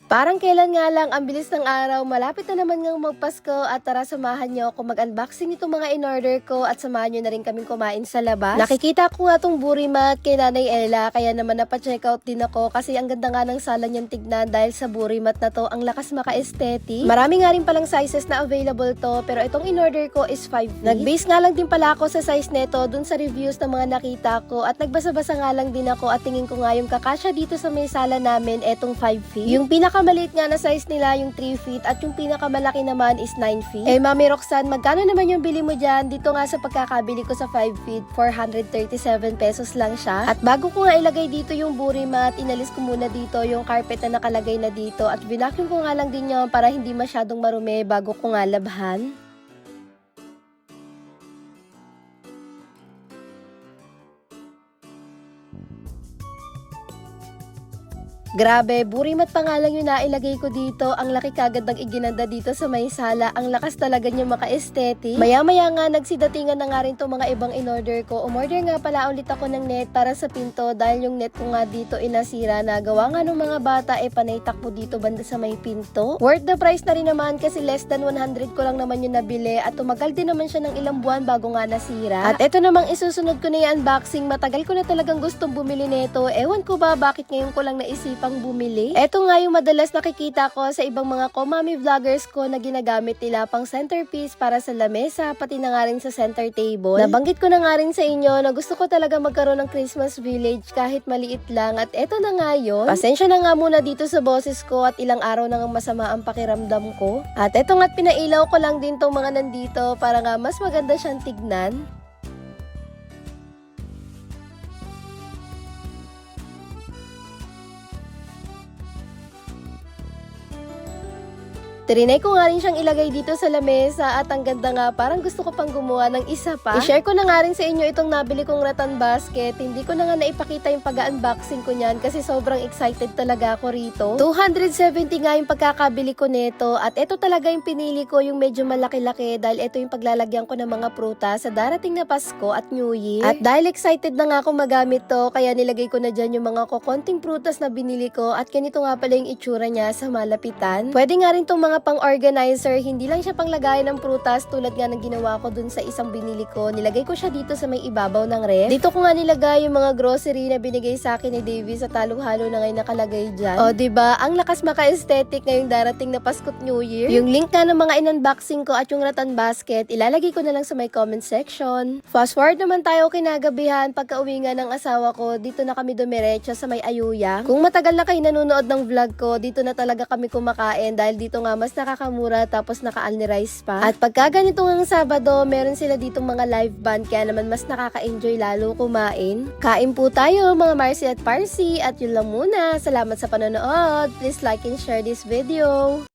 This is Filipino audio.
Parang kailan nga lang, ang bilis ng araw, malapit na naman ngang magpasko at tara samahan niyo ako mag-unboxing itong mga in-order ko at samahan niyo na rin kaming kumain sa labas. Nakikita ko nga tong burimat kay Nanay Ella kaya naman napa-check out din ako kasi ang ganda nga ng sala niyang tignan dahil sa burimat na to, ang lakas maka-aesthetic. Marami nga rin palang sizes na available to pero itong in-order ko is 5 feet. Nag-base nga lang din pala ako sa size neto dun sa reviews ng mga nakita ko at nagbasa-basa nga lang din ako at tingin ko nga yung kakasya dito sa may sala namin etong 5 feet. Yung pinakamaliit nga na size nila yung 3 feet at yung pinakamalaki naman is 9 feet. Eh Mami Roxanne, magkano naman yung bili mo dyan? Dito nga sa pagkakabili ko sa 5 feet, 437 pesos lang siya. At bago ko nga ilagay dito yung burimat, inalis ko muna dito yung carpet na nakalagay na dito at binacuum ko nga lang din yun para hindi masyadong marumi bago ko nga labhan. Grabe, burimat pa nga lang yung nailagay ko dito. Ang laki kagad ng iginanda dito sa may sala. Ang lakas talaga niya maka-aesthetic. Maya-maya nga, nagsidatingan na nga rin itong mga ibang in-order ko. Umorder nga pala ulit ako ng net para sa pinto dahil yung net ko nga dito inasira na. Gawa nga ng mga bata, panay takbo dito banda sa may pinto. Worth the price na rin naman kasi less than 100 ko lang naman yung nabili at tumagal din naman siya ng ilang buwan bago nga nasira. At eto namang isusunod ko na yung unboxing. Matagal ko na talagang gustong bumili nito. Ewan ko ba bakit ngayon ko lang naisipan bumili. Ito nga yung madalas nakikita ko sa ibang mga komami vloggers ko na ginagamit nila pang centerpiece para sa lamesa, pati na nga rin sa center table. Nabanggit ko na nga rin sa inyo na gusto ko talaga magkaroon ng Christmas village kahit maliit lang at eto na nga yun. Pasensya na nga muna dito sa boses ko at ilang araw na nga masama ang pakiramdam ko. At eto nga't pinailaw ko lang din tong mga nandito para nga mas maganda siyang tignan. Trinay ko nga rin siyang ilagay dito sa lamesa at ang ganda nga, parang gusto ko pang gumawa ng isa pa. I-share ko na nga rin sa inyo itong nabili kong rattan basket. Hindi ko na nga naipakita yung pag-unboxing ko niyan kasi sobrang excited talaga ako rito. 270 nga yung pagkakabili ko nito at ito talaga yung pinili ko, yung medyo malaki-laki dahil ito yung paglalagyan ko ng mga prutas sa darating na Pasko at New Year. At dahil excited na nga ako magamit to, kaya nilagay ko na dyan yung mga kokonting prutas na binili ko at ganito nga pala yung itsura niya sa malapitan. Pwede nga rin itong mga pang-organizer, hindi lang siya panglagayan ng prutas tulad nga ng ginawa ko dun sa isang binili ko. Nilagay ko siya dito sa may ibabaw ng ref. Dito ko nga nilagay yung mga grocery na binigay sa akin ni Davy sa talo-halo na ngayon nakalagay dyan. O diba, ang lakas maka-aesthetic ngayong darating na Pasko't New Year. Yung link nga ng mga in-unboxing ko at yung rattan basket, ilalagay ko na lang sa may comment section. Fast forward naman tayo kinagabihan, pagka-uwi nga ng asawa ko, dito na kami dumiretso sa may Ayuya. Kung matagal na kayo nanonood ng vlog ko, dito na talaga kami kumakain dahil dito nga mas nakakamura tapos naka-alni rice pa. At pagka ganito ng Sabado, meron sila ditong mga live band kaya naman mas nakaka-enjoy lalo kumain. Kain po tayo mga Marcy at Parsi at yun lang muna. Salamat sa panonood. Please like and share this video.